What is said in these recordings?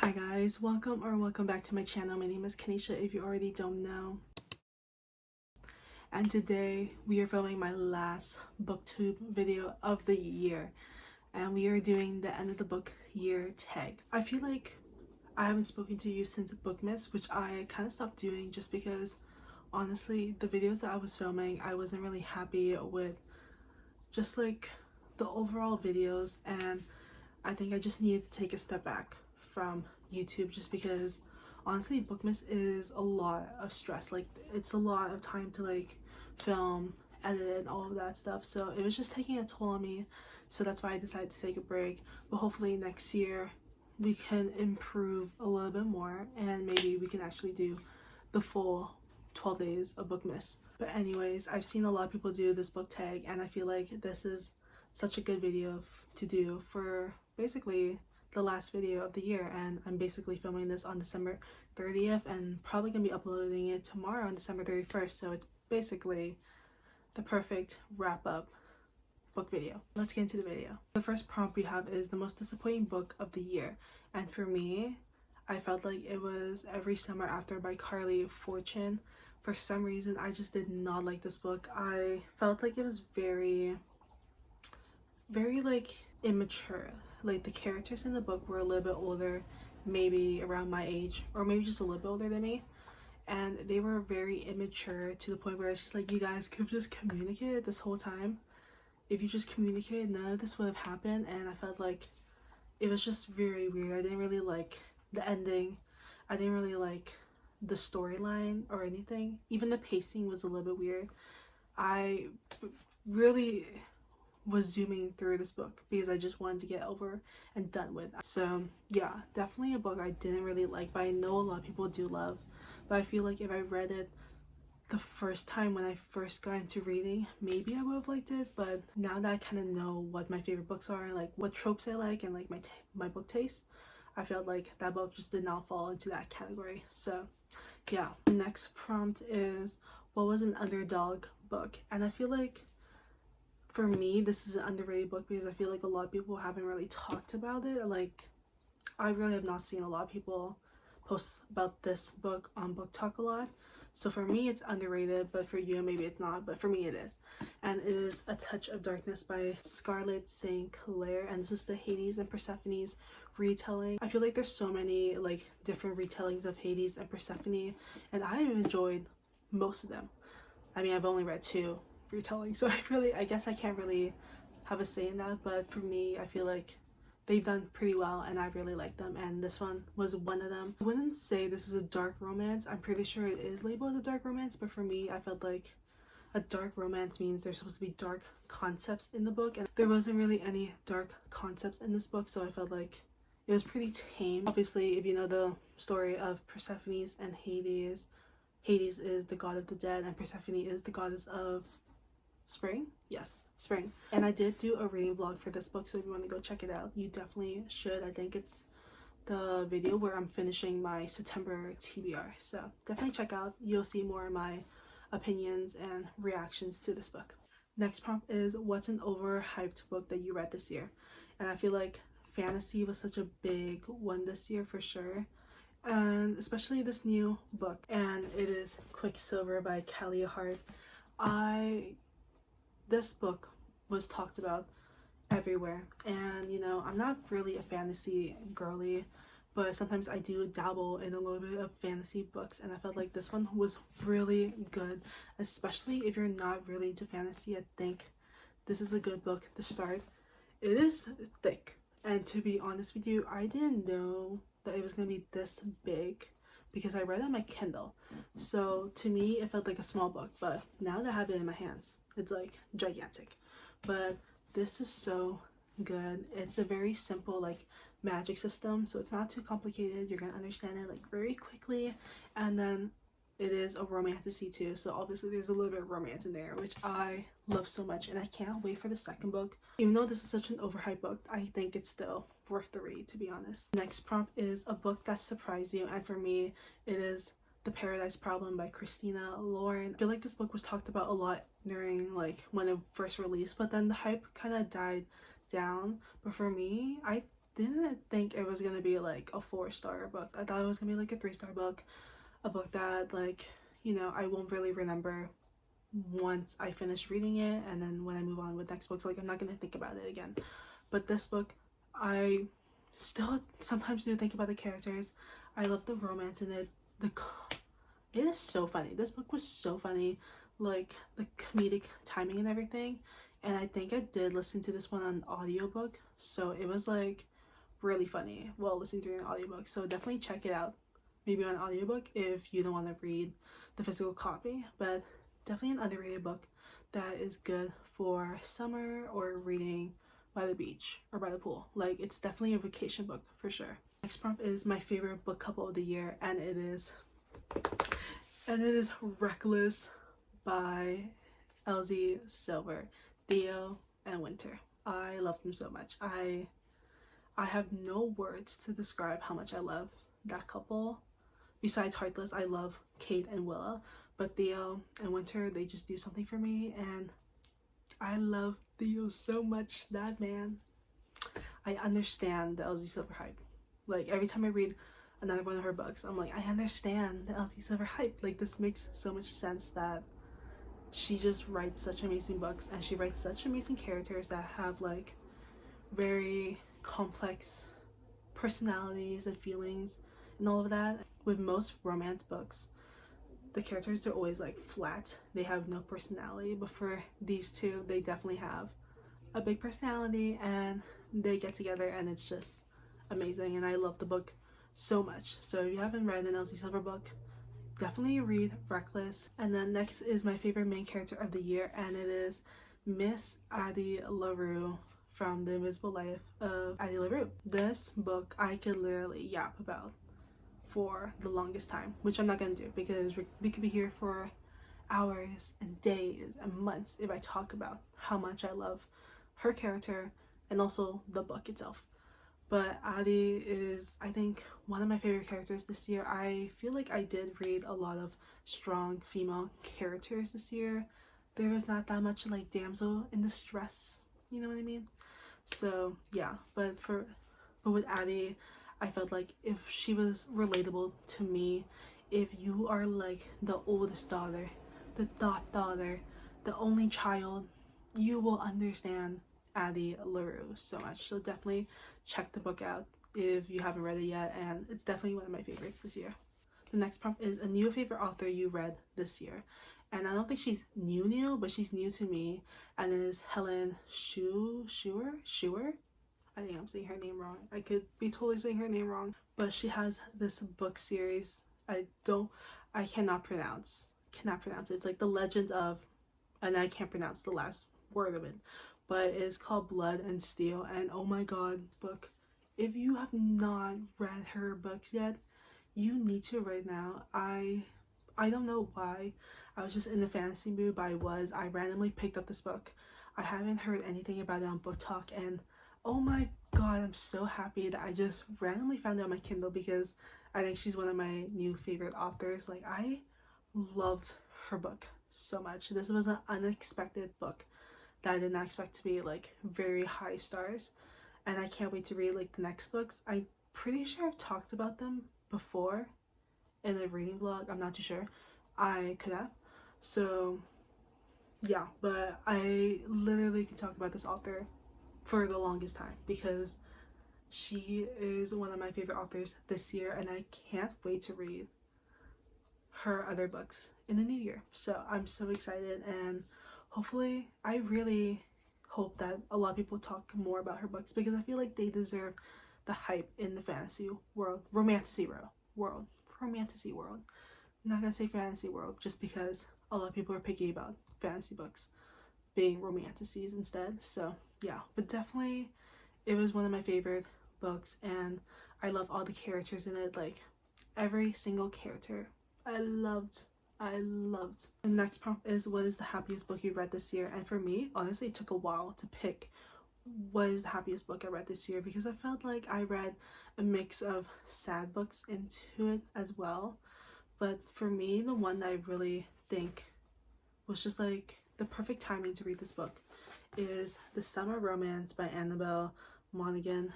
Hi guys, welcome back to my channel. My name is Kanisha if you already don't know. And today we are filming my last booktube video of the year. And we are doing the end of the book year tag. I feel like I haven't spoken to you since Bookmas, which I kind of stopped doing just because honestly the videos that I was filming, I wasn't really happy with just like the overall videos, and I think I just needed to take a step back from YouTube just because honestly Bookmas is a lot of stress. Like it's a lot of time to like film, edit, and all of that stuff, so it was just taking a toll on me. So that's why I decided to take a break, but hopefully next year we can improve a little bit more and maybe we can actually do the full 12 days of Bookmas. But anyways, I've seen a lot of people do this book tag and I feel like this is such a good video to do for basically the last video of the year. And I'm basically filming this on December 30th and probably gonna be uploading it tomorrow on December 31st, so it's basically the perfect wrap up book video. Let's get into the video. The first prompt we have is the most disappointing book of the year, and for me I felt like it was Every Summer After by Carly Fortune. For some reason I just did not like this book. I felt like it was very like immature. Like the characters in the book were a little bit older, maybe around my age or maybe just a little bit older than me, and they were very immature to the point where it's just like, you guys could have just communicated this whole time. If you just communicated, none of this would have happened. And I felt like it was just very weird. I didn't really like the ending. I didn't really like the storyline or anything. Even the pacing was a little bit weird. I really was zooming through this book because I just wanted to get over and done with. So yeah, definitely a book I didn't really like, but I know a lot of people do love. But I feel like if I read it the first time when I first got into reading, maybe I would have liked it. But now that I kind of know what my favorite books are, like what tropes I like and like my book taste, I felt like that book just did not fall into that category. So yeah, the next prompt is, what was an underdog book? And I feel like for me this is an underrated book because I feel like a lot of people haven't really talked about it. Like I really have not seen a lot of people post about this book on Book Talk a lot. So for me it's underrated, but for you maybe it's not, but for me it is. And it is A Touch of Darkness by Scarlett St. Clair, and this is the Hades and Persephone's retelling. I feel like there's so many like different retellings of Hades and Persephone, and I have enjoyed most of them. I mean, I've only read 2 retellings, so I guess I can't really have a say in that, but for me I feel like they've done pretty well and I really like them, and this one was one of them. I wouldn't say this is a dark romance. I'm pretty sure it is labeled as a dark romance, but for me I felt like a dark romance means there's supposed to be dark concepts in the book, and there wasn't really any dark concepts in this book, so I felt like it was pretty tame. Obviously, if you know the story of Persephone's and Hades, Hades is the god of the dead and Persephone is the goddess of spring. Yes, spring. And I did do a reading vlog for this book, so if you want to go check it out, you definitely should. I think it's the video where I'm finishing my September TBR, so definitely check out. You'll see more of my opinions and reactions to this book. Next prompt is, what's an overhyped book that you read this year? And I feel like fantasy was such a big one this year for sure, and especially this new book, and it is Quicksilver by Kelly Hart. This book was talked about everywhere, and you know, I'm not really a fantasy girly, but sometimes I do dabble in a little bit of fantasy books, and I felt like this one was really good, especially if you're not really into fantasy. I think this is a good book to start. It is thick, and to be honest with you, I didn't know that it was gonna be this big because I read it on my Kindle, so to me it felt like a small book, but now that I have it in my hands, it's like gigantic. But this is so good. It's a very simple like magic system, so it's not too complicated. You're gonna understand it like very quickly, and then it is a romantasy too, so obviously there's a little bit of romance in there, which I love so much, and I can't wait for the second book. Even though this is such an overhyped book, I think it's still worth the read, to be honest. Next prompt is a book that surprised you, and for me it is The Paradise Problem by Christina Lauren. I feel like this book was talked about a lot during like when it first released, but then the hype kind of died down. But for me, I didn't think it was gonna be like a 4-star book. I thought it was gonna be like a 3-star book, a book that like, you know, I won't really remember once I finish reading it, and then when I move on with next books, like I'm not gonna think about it again. But this book, I still sometimes do think about the characters. I love the romance in it. It is so funny. This book was so funny, like the comedic timing and everything. And I think I did listen to this one on audiobook, so it was like really funny while listening to an audiobook. So definitely check it out, maybe on audiobook if you don't want to read the physical copy. But definitely an underrated book that is good for summer or reading by the beach or by the pool. Like, it's definitely a vacation book for sure. Next prompt is my favorite book couple of the year, and it is Reckless by LZ Silver, Theo, and Winter. I love them so much. I have no words to describe how much I love that couple. Besides Heartless, I love Kate and Willa, but Theo and Winter, they just do something for me, and I love Theo so much. That man, I understand the LZ Silver hype. Like, every time I read another one of her books, I'm like, I understand the LZ Silver hype. Like, this makes so much sense that she just writes such amazing books, and she writes such amazing characters that have like very complex personalities and feelings and all of that. With most romance books, the characters are always like flat, they have no personality, but for these two, they definitely have a big personality, and they get together and it's just amazing, and I love the book so much. So if you haven't read an LZ Silver book, definitely read Reckless. And then next is my favorite main character of the year, and it is Miss Addie LaRue from The Invisible Life of Addie LaRue. This book I could literally yap about for the longest time, which I'm not gonna do because we could be here for hours and days and months if I talk about how much I love her character and also the book itself. But Addie is, I think, one of my favorite characters this year. I feel like I did read a lot of strong female characters this year. There was not that much like damsel in distress, you know what I mean? So yeah, but with Addie, I felt like if she was relatable to me, if you are like the oldest daughter, the thought daughter, the only child, you will understand Addie LaRue so much. So definitely check the book out if you haven't read it yet, and it's definitely one of my favorites this year. The next prompt is a new favorite author you read this year. And I don't think she's new, but she's new to me, and it is Helen Schuer. I think I'm saying her name wrong. I could be totally saying her name wrong, but she has this book series. I cannot pronounce it. It's like The Legend of, and I can't pronounce the last word of it, but it is called Blood and Steel. And oh my god, book, if you have not read her books yet, you need to right now. I don't know why. I was just in the fantasy mood, but I randomly picked up this book. I haven't heard anything about it on Book Talk, and oh my god, I'm so happy that I just randomly found it on my Kindle, because I think she's one of my new favorite authors. Like, I loved her book so much. This was an unexpected book that I did not expect to be like very high stars, and I can't wait to read like the next books. I'm pretty sure I've talked about them before in a reading vlog. I'm not too sure. I could have. So yeah, but I literally can talk about this author for the longest time because she is one of my favorite authors this year, and I can't wait to read her other books in the new year. So I'm so excited, and hopefully, I really hope that a lot of people talk more about her books, because I feel like they deserve the hype in the fantasy world, romantasy world. I'm not gonna say fantasy world just because a lot of people are picky about fantasy books being romantasies instead. So yeah, but definitely it was one of my favorite books, and I love all the characters in it. Like, every single character I loved. The next prompt is, what is the happiest book you read this year? And for me, honestly, it took a while to pick what is the happiest book I read this year, because I felt like I read a mix of sad books into it as well. But for me, the one that I really think was just like the perfect timing to read this book is The Summer Romance by Annabelle Monaghan.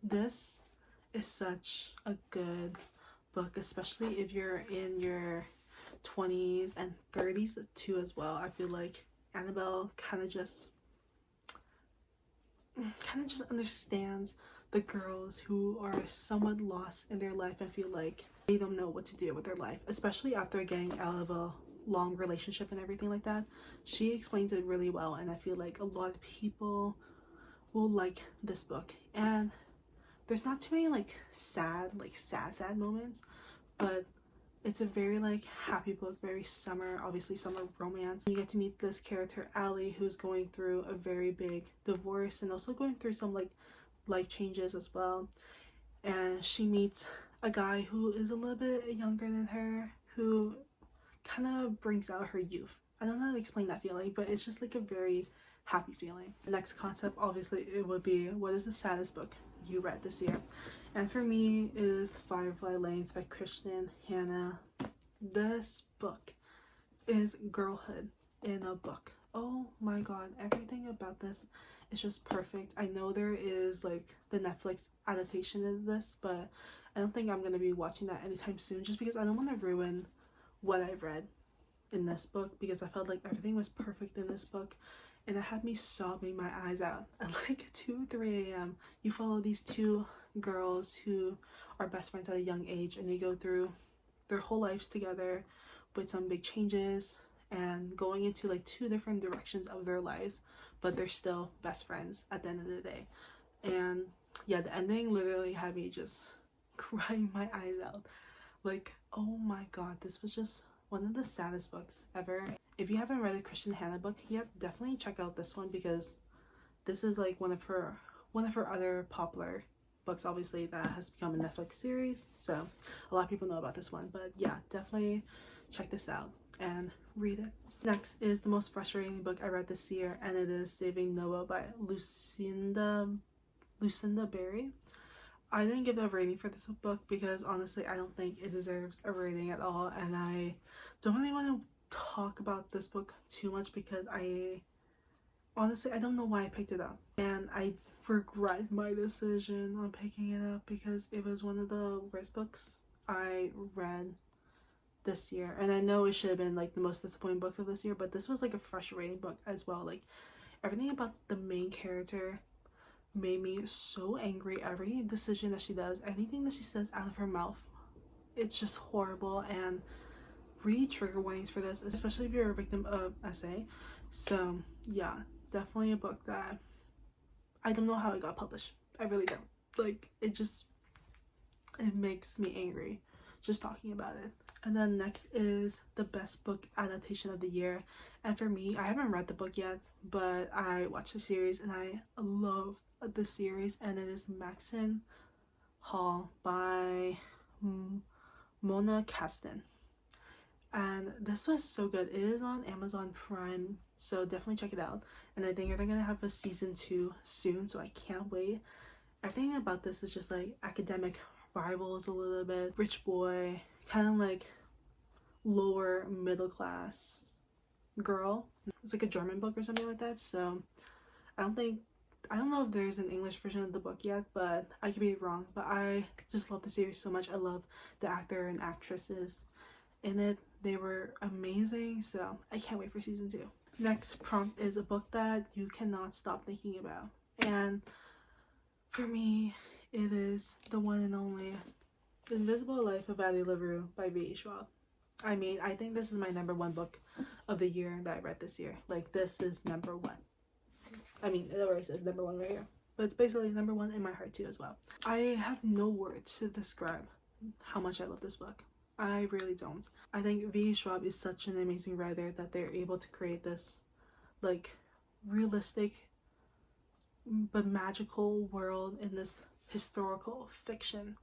This is such a good book, especially if you're in your 20s and 30s too as well. I feel like Annabelle kind of just understands the girls who are somewhat lost in their life and feel like they don't know what to do with their life, especially after getting out of a long relationship and everything like that. She explains it really well, and I feel like a lot of people will like this book. And there's not too many sad moments, but it's a very like happy book, very summer, obviously summer romance. You get to meet this character Allie, who's going through a very big divorce and also going through some like life changes as well. And she meets a guy who is a little bit younger than her, who kind of brings out her youth. I don't know how to explain that feeling, but it's just like a very happy feeling. The next concept, obviously, it would be, what is the saddest book you read this year? And for me, it is Firefly Lanes by Christian Hannah. This book is girlhood in a book. Oh my god, everything about this is just perfect. I know there is like the Netflix adaptation of this, but I don't think I'm gonna be watching that anytime soon, just because I don't want to ruin what I read in this book, because I felt like everything was perfect in this book and it had me sobbing my eyes out at like 2-3 a.m. You follow these two girls who are best friends at a young age, and they go through their whole lives together with some big changes and going into like two different directions of their lives, but they're still best friends at the end of the day. And yeah, the ending literally had me just crying my eyes out. Like, oh my god, this was just one of the saddest books ever. If you haven't read a Christian Hannah book yet, definitely check out this one, because this is like one of her other popular books, obviously, that has become a Netflix series. So a lot of people know about this one, but yeah, definitely check this out and read it. Next is the most frustrating book I read this year, and it is Saving Noah by Lucinda Berry. I didn't give a rating for this book because honestly I don't think it deserves a rating at all, and I don't really want to talk about this book too much because I don't know why I picked it up, and I regret my decision on picking it up because it was one of the worst books I read this year. And I know it should have been like the most disappointing book of this year, but this was like a frustrating book as well. Like, everything about the main character made me so angry. Every decision that she does, anything that she says out of her mouth, it's just horrible, and read trigger warnings for this, especially if you're a victim of SA. So yeah, definitely a book that I don't know how it got published. I really don't. Like, it makes me angry just talking about it. And then next is the best book adaptation of the year, and for me, I haven't read the book yet, but I watched the series and I love the series, and it is Maxine Hall by Mona Caston. And this was so good. It is on Amazon Prime, so definitely check it out. And I think they're gonna have a season 2 soon, so I can't wait. Everything about this is just like academic rivals a little bit, rich boy, kind of like lower middle class girl. It's like a German book or something like that, so I don't know if there's an English version of the book yet, but I could be wrong. But I just love the series so much. I love the actor and actresses in it. They were amazing, so I can't wait for season 2. Next prompt is a book that you cannot stop thinking about, and for me, it is the one and only The Invisible Life of Addie LaRue by V.E. Schwab. I mean, I think this is my #1 book of the year that I read this year. Like, this is #1. I mean, it already says #1 right here, but it's basically #1 in my heart too as well. I have no words to describe how much I love this book. I really don't. I think V.E. Schwab is such an amazing writer that they're able to create this like realistic but magical world in this historical fiction,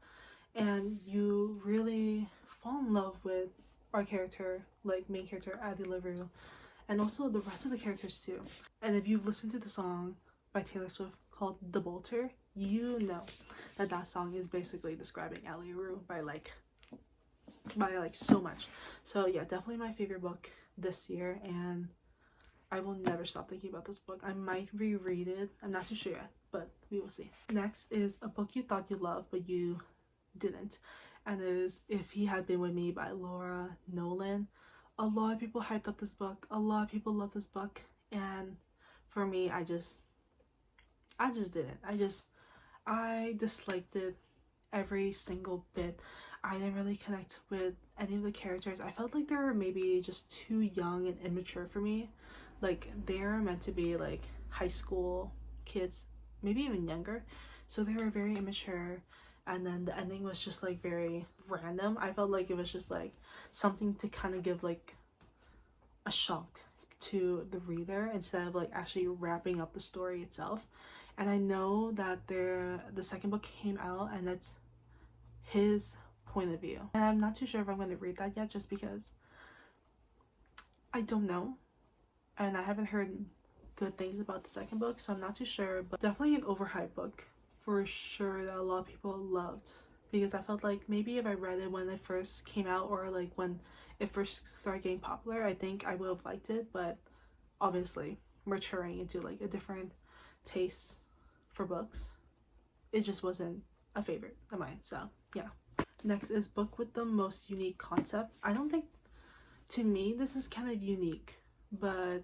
and you really fall in love with our character, like main character Addie LaRue, and also the rest of the characters too. And if you've listened to the song by Taylor Swift called The Bolter, you know that that song is basically describing Addie LaRue by like so much. So yeah, definitely my favorite book this year, and I will never stop thinking about this book. I might reread it, I'm not too sure yet, but we will see. Next is a book you thought you loved but you didn't, and it is If He Had Been With Me by Laura Nolan. A lot of people hyped up this book, a lot of people love this book, and for me, I just didn't. I disliked it every single bit. I didn't really connect with any of the characters. I felt like they were maybe just too young and immature for me. Like, they're meant to be like high school kids, maybe even younger. So they were very immature, and then the ending was just like very random. I felt like it was just like something to kind of give like a shock to the reader instead of like actually wrapping up the story itself. And I know that the second book came out and that's his point of view, and I'm not too sure if I'm going to read that yet, just because I don't know, and I haven't heard good things about the second book, so I'm not too sure. But definitely an overhyped book for sure that a lot of people loved, because I felt like maybe if I read it when it first came out, or like when it first started getting popular, I think I would have liked it. But obviously maturing into like a different taste for books, it just wasn't a favorite of mine. So yeah. Next is book with the most unique concept. I don't think, to me, this is kind of unique, but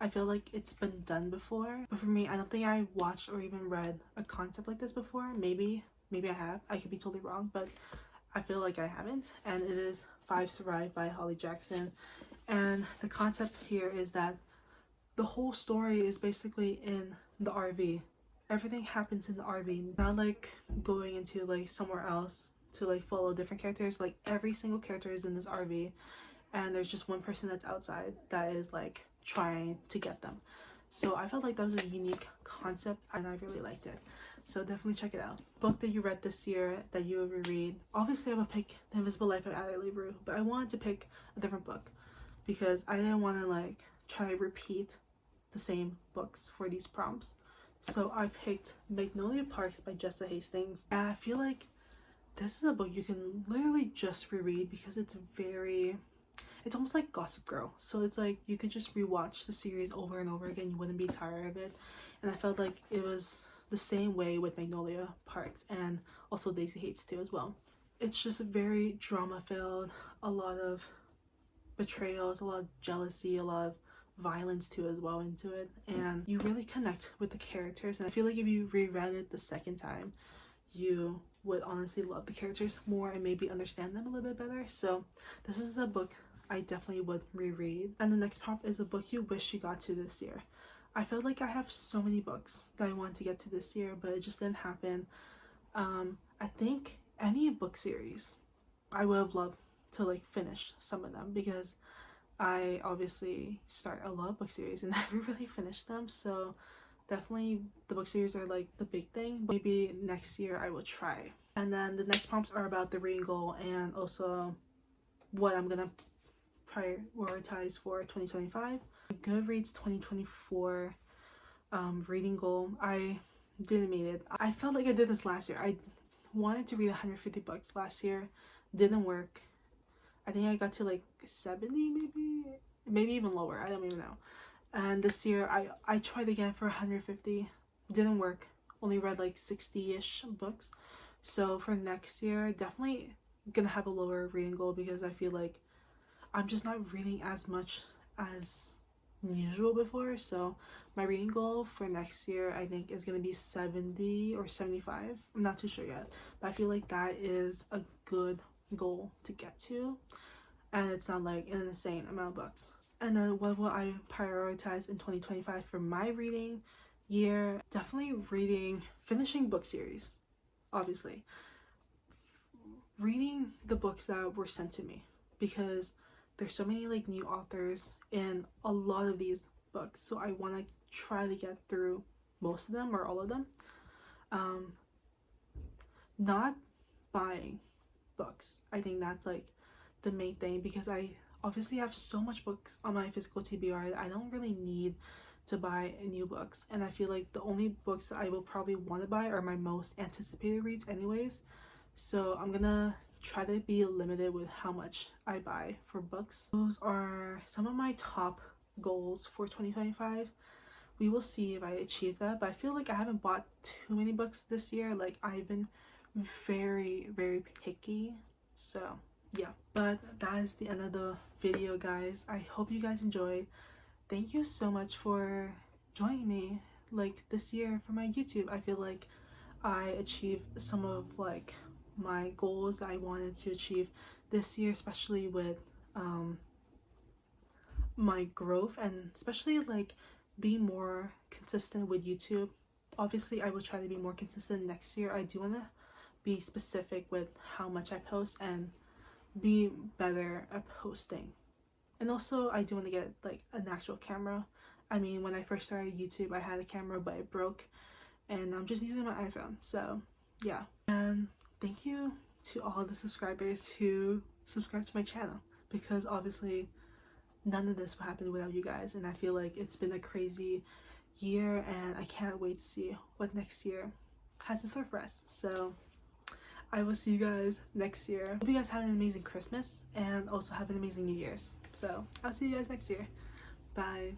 I feel like it's been done before. But for me, I don't think I watched or even read a concept like this before. Maybe I have. I could be totally wrong, but I feel like I haven't. And it is Five Survive by Holly Jackson. And the concept here is that the whole story is basically in the RV. Everything happens in the RV, not like going into like somewhere else to like follow different characters. Like, every single character is in this RV, and there's just one person that's outside that is like trying to get them. So I felt like that was a unique concept, and I really liked it. So definitely check it out. Book that you read this year that you would reread. Obviously I would pick The Invisible Life of Adelaide Rue, but I wanted to pick a different book because I didn't want to like try to repeat the same books for these prompts. So I picked Magnolia Parks by Jessa Hastings. And I feel like this is a book you can literally just reread because it's almost like Gossip Girl. So it's like you could just rewatch the series over and over again. You wouldn't be tired of it. And I felt like it was the same way with Magnolia Parks, and also Daisy Hates too as well. It's just very drama filled, a lot of betrayals, a lot of jealousy, a lot of violence too as well into it, and you really connect with the characters. And I feel like if you reread it the second time, you would honestly love the characters more and maybe understand them a little bit better. So this is a book I definitely would reread. And the next prompt is a book you wish you got to this year. I felt like I have so many books that I want to get to this year, but it just didn't happen. I think any book series I would have loved to like finish some of them, because I obviously start a lot of book series and never really finished them. So definitely the book series are like the big thing. Maybe next year I will try. And then the next prompts are about the reading goal and also what I'm gonna prioritize for 2025. Goodreads 2024 reading goal. I didn't meet it. I felt like I did this last year. I wanted to read 150 books last year. Didn't work. I think I got to like 70, maybe even lower. I don't even know. And this year I tried again for 150. Didn't work. Only read like 60-ish books. So for next year, definitely gonna have a lower reading goal, because I feel like I'm just not reading as much as usual before. So my reading goal for next year, I think, is gonna be 70 or 75. I'm not too sure yet, but I feel like that is a good goal to get to, and it's not like an insane amount of books. And then what will I prioritize in 2025 for my reading year? Definitely finishing book series, obviously. Reading the books that were sent to me, because there's so many like new authors in a lot of these books, so I want to try to get through most of them or all of them. Not buying books, I think that's like the main thing, because I obviously have so much books on my physical TBR that I don't really need to buy new books. And I feel like the only books that I will probably want to buy are my most anticipated reads anyways. So I'm gonna try to be limited with how much I buy for books. Those are some of my top goals for 2025. we will see if I achieve that. But I feel like I haven't bought too many books this year. Like, I've been very, very picky. So yeah, but that is the end of the video, guys. I hope you guys enjoyed. Thank you so much for joining me like this year for my YouTube. I feel like I achieved some of like my goals that I wanted to achieve this year, especially with my growth, and especially like being more consistent with YouTube. Obviously I will try to be more consistent next year. I do want to be specific with how much I post and be better at posting. And also I do want to get like an actual camera. I mean, when I first started YouTube I had a camera but it broke and I'm just using my iPhone. So yeah, and thank you to all the subscribers who subscribe to my channel, because obviously none of this would happen without you guys, and I feel like it's been a crazy year and I can't wait to see what next year has in store for us. So I will see you guys next year. Hope you guys had an amazing Christmas and also have an amazing New Year's. So I'll see you guys next year. Bye.